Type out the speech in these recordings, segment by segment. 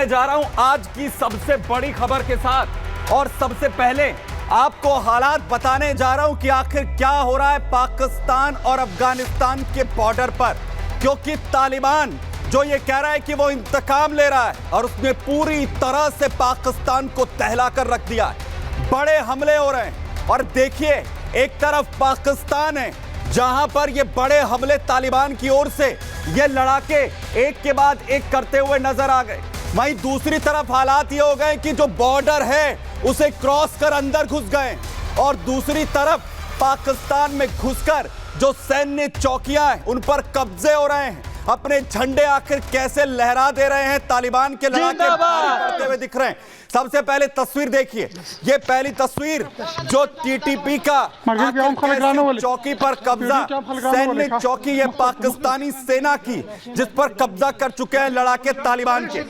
दिखाने जा रहा हूं आज की सबसे बड़ी खबर के साथ। और सबसे पहले आपको हालात बताने जा रहा हूं कि आखिर क्या हो रहा है पाकिस्तान और अफगानिस्तान के बॉर्डर पर, क्योंकि तालिबान जो ये कह रहा है कि वो इंतकाम ले रहा है और उसने पूरी तरह से पाकिस्तान को दहला कर रख दिया है। बड़े हमले हो रहे हैं और देखिए, एक तरफ पाकिस्तान है जहां पर ये बड़े हमले तालिबान की ओर से ये लड़ाके एक के बाद एक करते हुए नजर आ गए। वहीं दूसरी तरफ हालात ये हो गए कि जो बॉर्डर है उसे क्रॉस कर अंदर घुस गए और दूसरी तरफ पाकिस्तान में घुसकर जो सैन्य चौकियां हैं उन पर कब्जे हो रहे हैं। अपने झंडे आखिर कैसे लहरा दे रहे हैं तालिबान के लड़ाके करते हुए दिख रहे हैं। सबसे पहले तस्वीर देखिए, ये पहली तस्वीर जो टीटीपी का चौकी पर कब्जा, सैन्य चौकी ये पाकिस्तानी सेना की जिस पर कब्जा कर चुके हैं लड़ाके तालिबान के।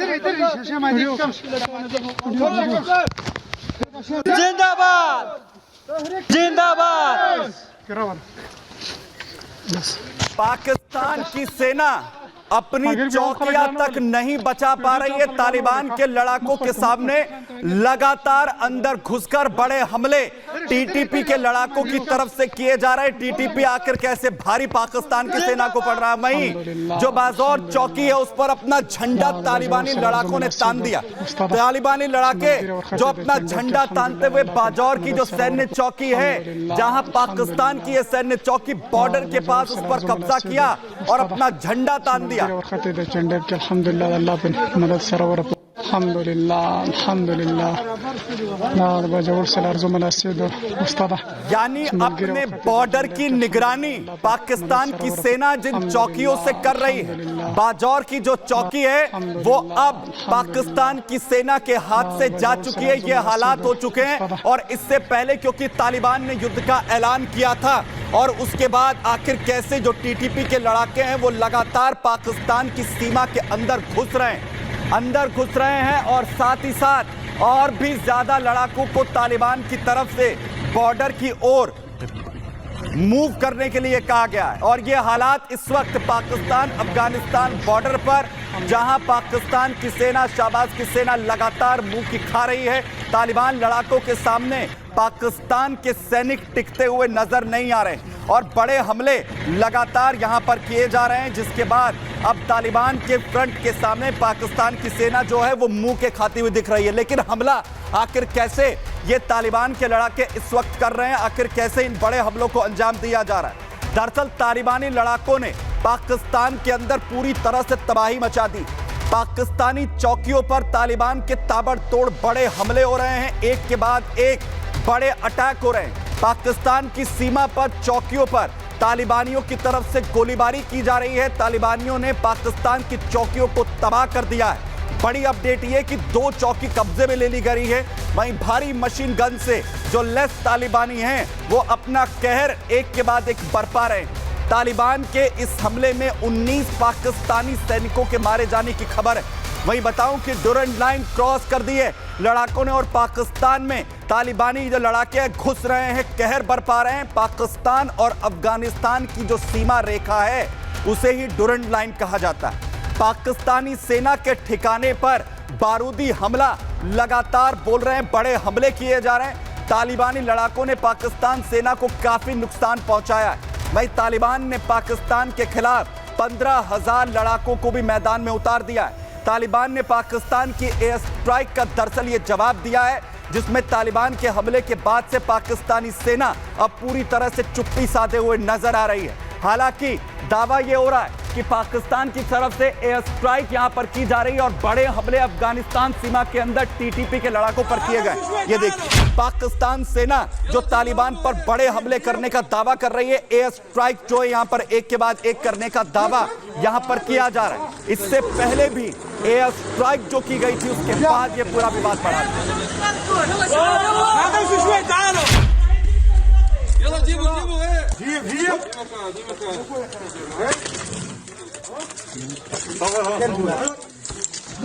जिंदाबाद जिंदाबाद। पाकिस्तान की सेना अपनी चौकियां तक नहीं बचा पा रही है। तालिबान के लड़ाकों के सामने लगातार अंदर घुसकर बड़े हमले टीटीपी के लड़ाकों की तरफ से किए जा रहे हैं। टीटीपी आखिर कैसे भारी पाकिस्तान की सेना को पड़ रहा है। वहीं जो बाजौर चौकी है उस पर अपना झंडा तालिबानी लड़ाकों ने तान दिया। तालिबानी लड़ाके जो अपना झंडा तानते हुए बाजौर की जो सैन्य चौकी है जहां पाकिस्तान की यह सैन्य चौकी बॉर्डर के पास, उस पर कब्जा किया और अपना झंडा तान दिया। यानी अपने बॉर्डर की निगरानी पाकिस्तान की सेना जिन चौकियों से कर रही है, बाजौर की जो चौकी है वो अब पाकिस्तान की सेना के हाथ से जा चुकी है। ये हालात हो चुके हैं और इससे पहले क्योंकि तालिबान ने युद्ध का ऐलान किया था और उसके बाद आखिर कैसे जो टीटीपी के लड़ाके हैं वो लगातार पाकिस्तान की सीमा के अंदर घुस रहे हैं और साथ ही साथ और भी ज्यादा लड़ाकों को तालिबान की तरफ से बॉर्डर की ओर मूव करने के लिए कहा गया है। और ये हालात इस वक्त पाकिस्तान अफगानिस्तान बॉर्डर पर, जहां पाकिस्तान की सेना, शाहबाज की सेना लगातार मुंह की खा रही है। तालिबान लड़ाकों के सामने पाकिस्तान के सैनिक टिकते हुए नजर नहीं आ रहे और बड़े हमले लगातार यहां पर किए जा रहे हैं, जिसके बाद अब तालिबान के फ्रंट के सामने पाकिस्तान की सेना जो है वो मुंह के खाती हुई दिख रही है। लेकिन हमला आखिर कैसे ये तालिबान के लड़ाके इस वक्त कर रहे हैं, आखिर कैसे इन बड़े हमलों को अंजाम दिया जा रहा है। दरअसल तालिबानी लड़ाकों ने पाकिस्तान के अंदर पूरी तरह से तबाही मचा दी। पाकिस्तानी चौकियों पर तालिबान के ताबड़तोड़ बड़े हमले हो रहे हैं, एक के बाद एक बड़े अटैक हो रहे हैं। पाकिस्तान की सीमा पर चौकियों पर तालिबानियों की तरफ से गोलीबारी की जा रही है। तालिबानियों ने पाकिस्तान की चौकियों को तबाह कर दिया है। बड़ी अपडेट ये कि 2 चौकी कब्जे में ले ली गई है। वहीं भारी मशीन गन से जो लेस तालिबानी हैं वो अपना कहर एक के बाद एक बरपा रहे हैं। तालिबान के इस हमले में 19 पाकिस्तानी सैनिकों के मारे जाने की खबर है। वहीं बताऊं कि डुरंड लाइन क्रॉस कर दी है लड़ाकों ने और पाकिस्तान में तालिबानी जो लड़ाके घुस रहे हैं, कहर बरपा रहे हैं। पाकिस्तान और अफगानिस्तान की जो सीमा रेखा है उसे ही डुरंड लाइन कहा जाता है। पाकिस्तानी सेना के ठिकाने पर बारूदी हमला लगातार बोल रहे हैं, बड़े हमले किए जा रहे हैं। तालिबानी लड़ाकों ने पाकिस्तान सेना को काफी नुकसान पहुंचाया है। वहीं तालिबान ने पाकिस्तान के खिलाफ 15,000 लड़ाकों को भी मैदान में उतार दिया है। तालिबान ने पाकिस्तान की एयर स्ट्राइक का दरअसल ये जवाब दिया है, जिसमें तालिबान के हमले के बाद से पाकिस्तानी सेना अब पूरी तरह से चुप्पी साधे हुए नजर आ रही है। हालांकि दावा ये हो रहा है कि पाकिस्तान की तरफ से एयर स्ट्राइक यहां पर की जा रही है और बड़े हमले अफगानिस्तान सीमा के अंदर टीटीपी के लड़ाकों पर किए गए। ये देखिए, पाकिस्तान सेना जो तालिबान पर बड़े हमले करने का दावा कर रही है, एयर स्ट्राइक जो है यहां पर एक के बाद एक करने का दावा यहां पर किया जा रहा है। इससे पहले भी एयर स्ट्राइक जो की गई थी उसके बाद ये पूरा विवाद बढ़ा।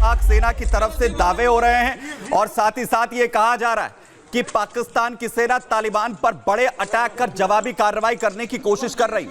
पाक सेना की तरफ से दावे हो रहे हैं और साथ ही साथ ये कहा जा रहा है कि पाकिस्तान की सेना तालिबान पर बड़े अटैक कर जवाबी कार्रवाई करने की कोशिश कर रही है।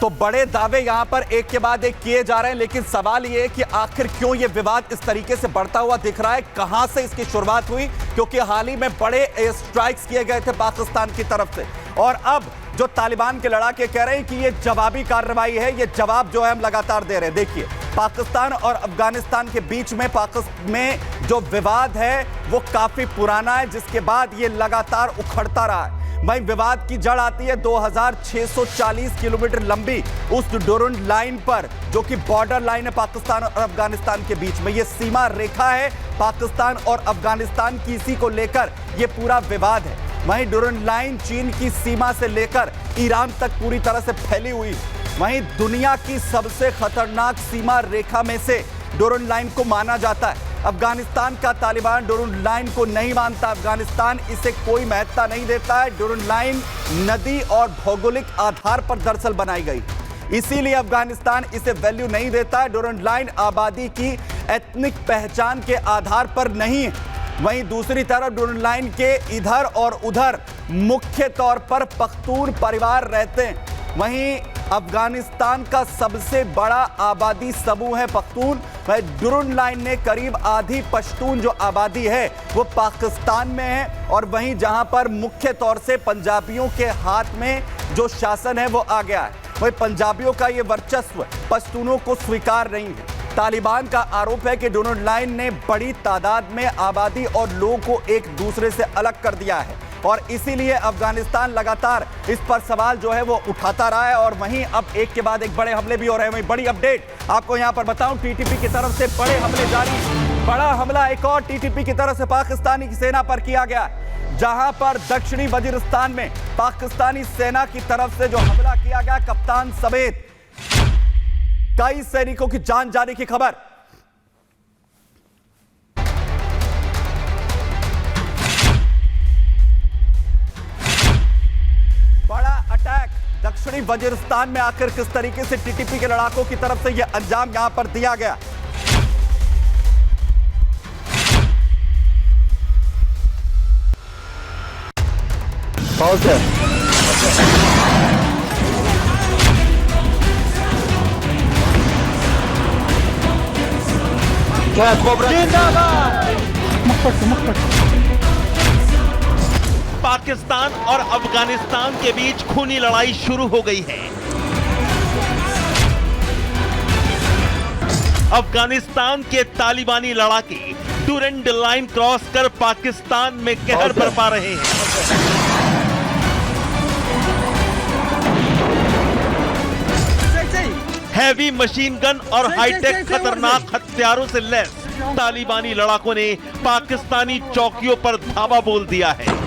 तो बड़े दावे यहां पर एक के बाद एक किए जा रहे हैं, लेकिन सवाल यह है कि आखिर क्यों यह विवाद इस तरीके से बढ़ता हुआ दिख रहा है, कहां से इसकी शुरुआत हुई? क्योंकि हाल ही में बड़े एयर स्ट्राइक्स किए गए थे पाकिस्तान की तरफ से और अब जो तालिबान के लड़ाके कह रहे हैं कि यह जवाबी कार्रवाई है, यह जवाब जो है हम लगातार दे रहे हैं। देखिए, पाकिस्तान और अफगानिस्तान के बीच में पाकिस्तान जो विवाद है वो काफी पुराना है, जिसके बाद यह लगातार उखड़ता रहा है। वहीं विवाद की जड़ आती है 2640 किलोमीटर लंबी उस डुरंड लाइन पर, जो कि बॉर्डर लाइन है पाकिस्तान और अफगानिस्तान के बीच में। यह सीमा रेखा है पाकिस्तान और अफगानिस्तान की, इसी को लेकर यह पूरा विवाद है। वहीं डुरंड लाइन चीन की सीमा से लेकर ईरान तक पूरी तरह से फैली हुई है। वहीं दुनिया की सबसे खतरनाक सीमा रेखा में से डुरंड लाइन को माना जाता है। अफगानिस्तान का तालिबान डुरंड लाइन को नहीं मानता, अफगानिस्तान इसे कोई महत्ता नहीं देता है। डुरंड लाइन नदी और भौगोलिक आधार पर दरअसल बनाई गई, इसीलिए अफगानिस्तान इसे वैल्यू नहीं देता है। डुरंड लाइन आबादी की एथनिक पहचान के आधार पर नहीं है। वहीं दूसरी तरफ डुरंड लाइन के इधर और उधर मुख्य तौर पर पख्तून परिवार रहते हैं। वहीं अफगानिस्तान का सबसे बड़ा आबादी समूह है पख्तून। डुरंड लाइन ने करीब आधी पश्तून जो आबादी है वो पाकिस्तान में है, और वहीं जहां पर मुख्य तौर से पंजाबियों के हाथ में जो शासन है वो आ गया है। वहीं पंजाबियों का ये वर्चस्व पश्तूनों को स्वीकार नहीं है। तालिबान का आरोप है कि डुरंड लाइन ने बड़ी तादाद में आबादी और लोगों को एक दूसरे से अलग कर दिया है, और इसीलिए अफगानिस्तान लगातार इस पर सवाल जो है वो उठाता रहा है। और वहीं अब एक के बाद एक बड़े हमले भी हो रहे हैं। वहीं बड़ी अपडेट आपको यहां पर बताऊं, टीटीपी की तरफ से बड़े हमले जारी। बड़ा हमला एक और टीटीपी की तरफ से पाकिस्तानी सेना पर किया गया, जहां पर दक्षिणी वजीरिस्तान में पाकिस्तानी सेना की तरफ से जो हमला किया गया, कप्तान समेत कई सैनिकों की जान जाने की खबर। बड़ा अटैक दक्षिणी वजीरिस्तान में आकर किस तरीके से टीटीपी के लड़ाकों की तरफ से यह अंजाम यहां पर दिया गया। पाकिस्तान और अफगानिस्तान के बीच खूनी लड़ाई शुरू हो गई है। अफगानिस्तान के तालिबानी लड़ाके डुरंड लाइन क्रॉस कर पाकिस्तान में कहर बरपा रहे हैं। हैवी मशीन गन और हाईटेक खतरनाक हथियारों से लैस तालिबानी लड़ाकों ने पाकिस्तानी चौकियों पर धावा बोल दिया है।